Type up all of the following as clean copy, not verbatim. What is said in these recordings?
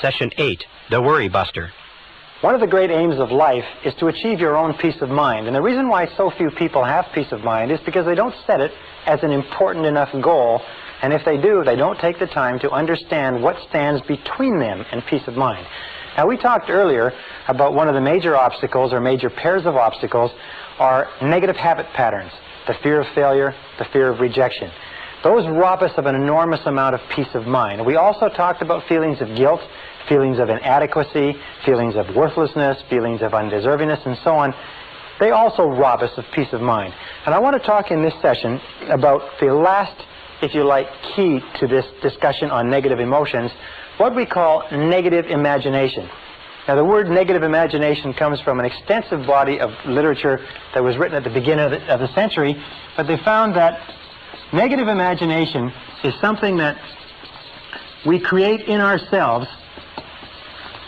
Session 8, The Worry Buster. One of the great aims of life is to achieve your own peace of mind. And the reason why so few people have peace of mind is because they don't set it as an important enough goal. And if they do, they don't take the time to understand what stands between them and peace of mind. Now, we talked earlier about one of the major obstacles, or major pairs of obstacles, are negative habit patterns. The fear of failure, the fear of rejection. Those rob us of an enormous amount of peace of mind. We also talked about feelings of guilt, feelings of inadequacy, feelings of worthlessness, feelings of undeservingness, and so on. They also rob us of peace of mind. And I want to talk in this session about the last, if you like, key to this discussion on negative emotions, what we call negative imagination. Now, the word negative imagination comes from an extensive body of literature that was written at the beginning of the century, but they found that negative imagination is something that we create in ourselves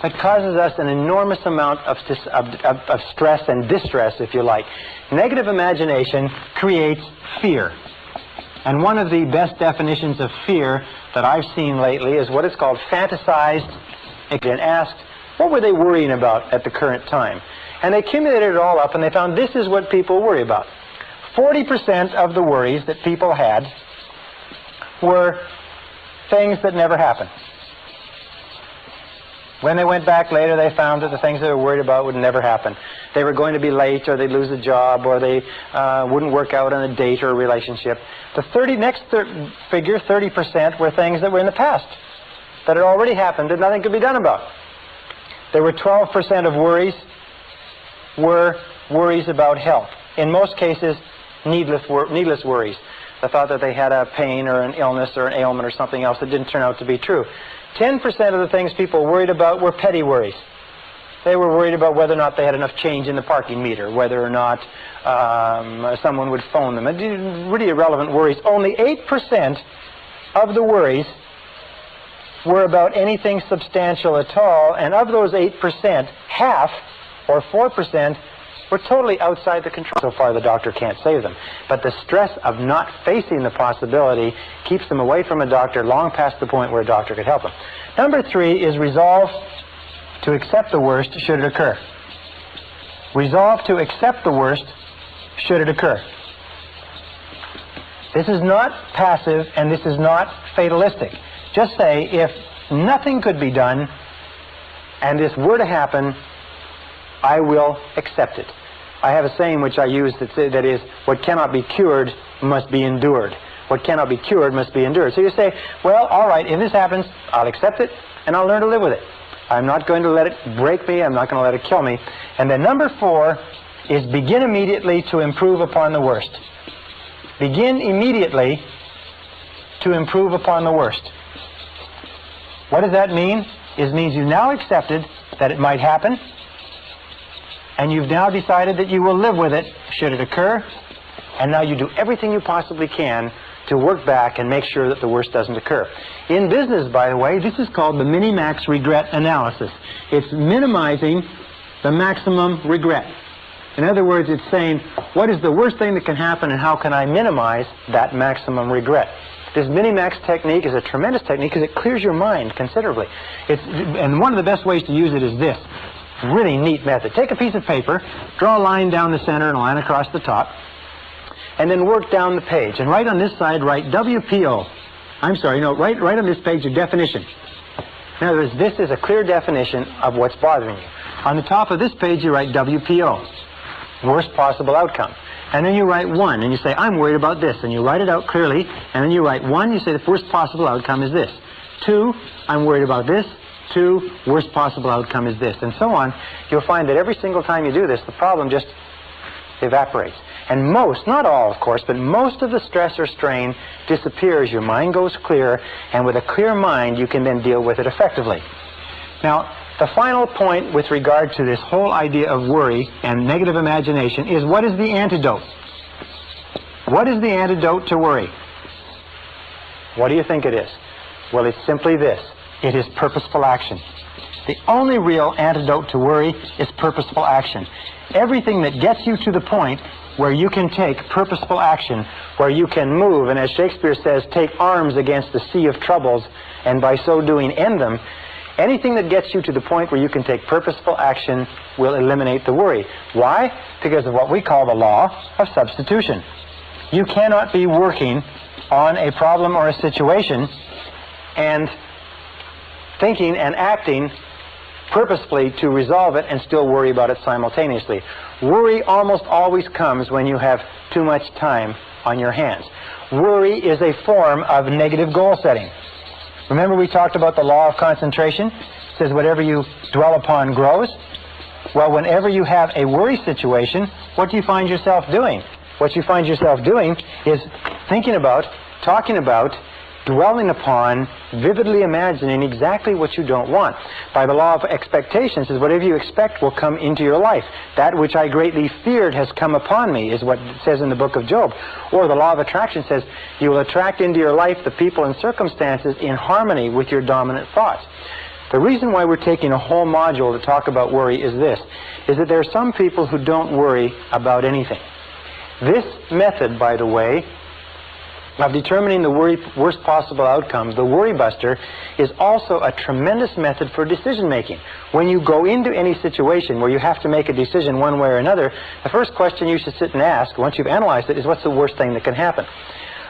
that causes us an enormous amount of stress and distress, if you like. Negative imagination creates fear. And one of the best definitions of fear that I've seen lately is what is called fantasized, and asked, what were they worrying about at the current time? And they accumulated it all up, and they found this is what people worry about. 40% of the worries that people had were things that never happened. When they went back later, they found that the things they were worried about would never happen. They were going to be late, or they'd lose a job, or they wouldn't work out on a date or a relationship. The next figure, 30%, were things that were in the past, that had already happened, that nothing could be done about. There were 12% of worries were worries about health. In most cases, needless worries. The thought that they had a pain or an illness or an ailment or something else that didn't turn out to be true. 10% of the things people worried about were petty worries. They were worried about whether or not they had enough change in the parking meter, whether or not someone would phone them. Really irrelevant worries. Only 8% of the worries were about anything substantial at all, and of those 8%, half, or 4%, were totally outside the control. So far, the doctor can't save them. But the stress of not facing the possibility keeps them away from a doctor long past the point where a doctor could help them. Number 3 is resolve to accept the worst should it occur. Resolve to accept the worst should it occur. This is not passive, and this is not fatalistic. Just say, if nothing could be done, and this were to happen, I will accept it. I have a saying which I use that is, what cannot be cured must be endured. What cannot be cured must be endured. So you say, well, all right, if this happens, I'll accept it, and I'll learn to live with it. I'm not going to let it break me. I'm not going to let it kill me. And then number 4 is begin immediately to improve upon the worst. Begin immediately to improve upon the worst. What does that mean? It means you've now accepted that it might happen, and you've now decided that you will live with it should it occur, and now you do everything you possibly can to work back and make sure that the worst doesn't occur. In business, by the way, this is called the minimax regret analysis. It's minimizing the maximum regret. In other words, it's saying, what is the worst thing that can happen, and how can I minimize that maximum regret? This minimax technique is a tremendous technique because it clears your mind considerably. And one of the best ways to use it is this. Really neat method. Take a piece of paper, draw a line down the center and a line across the top, and then work down the page. And right on this side, write WPO. Right on this page, your definition. In other words, this is a clear definition of what's bothering you. On the top of this page, you write WPO, worst possible outcome. And then you write 1, and you say, I'm worried about this. And you write it out clearly, and then you write 1, you say the worst possible outcome is this. 2, I'm worried about this. 2, worst possible outcome is this, and so on. You'll find that every single time you do this, the problem just evaporates. And most, not all of course, but most of the stress or strain disappears. Your mind goes clear, and with a clear mind, you can then deal with it effectively. Now, the final point with regard to this whole idea of worry and negative imagination is, what is the antidote? What is the antidote to worry? What do you think it is? Well, it's simply this. It is purposeful action. The only real antidote to worry is purposeful action. Everything that gets you to the point where you can take purposeful action, where you can move, and as Shakespeare says, take arms against the sea of troubles, and by so doing end them, Anything that gets you to the point where you can take purposeful action will eliminate the worry. Why? Because of what we call the law of substitution. You cannot be working on a problem or a situation and thinking and acting purposefully to resolve it and still worry about it simultaneously. Worry almost always comes when you have too much time on your hands. Worry is a form of negative goal setting. Remember we talked about the law of concentration? It says whatever you dwell upon grows. Well, whenever you have a worry situation, what do you find yourself doing? What you find yourself doing is thinking about, talking about, dwelling upon, vividly imagining exactly what you don't want. By the law of expectations, is whatever you expect will come into your life. That which I greatly feared has come upon me, is what it says in the book of Job. Or the law of attraction says you will attract into your life the people and circumstances in harmony with your dominant thoughts. The reason why we're taking a whole module to talk about worry is this, is that there are some people who don't worry about anything. This method, by the way, of determining the worst possible outcome, the Worry Buster, is also a tremendous method for decision making. When you go into any situation where you have to make a decision one way or another, the first question you should sit and ask, once you've analyzed it, is what's the worst thing that can happen?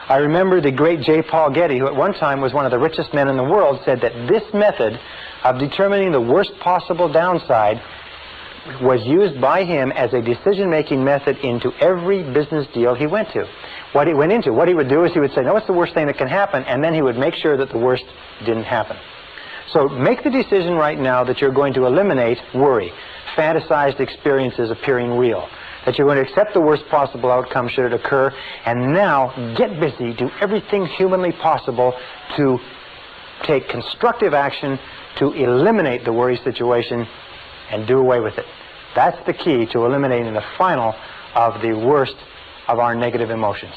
I remember the great J. Paul Getty, who at one time was one of the richest men in the world, said that this method of determining the worst possible downside was used by him as a decision-making method into every business deal he went to. What he would do is he would say, no, what's the worst thing that can happen? And then he would make sure that the worst didn't happen. So make the decision right now that you're going to eliminate worry, fantasized experiences appearing real, that you're going to accept the worst possible outcome should it occur, and now get busy, do everything humanly possible to take constructive action to eliminate the worry situation and do away with it. That's the key to eliminating the final of the worst of our negative emotions.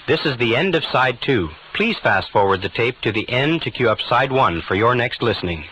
This is the end of Side 2. Please fast forward the tape to the end to cue up Side 1 for your next listening.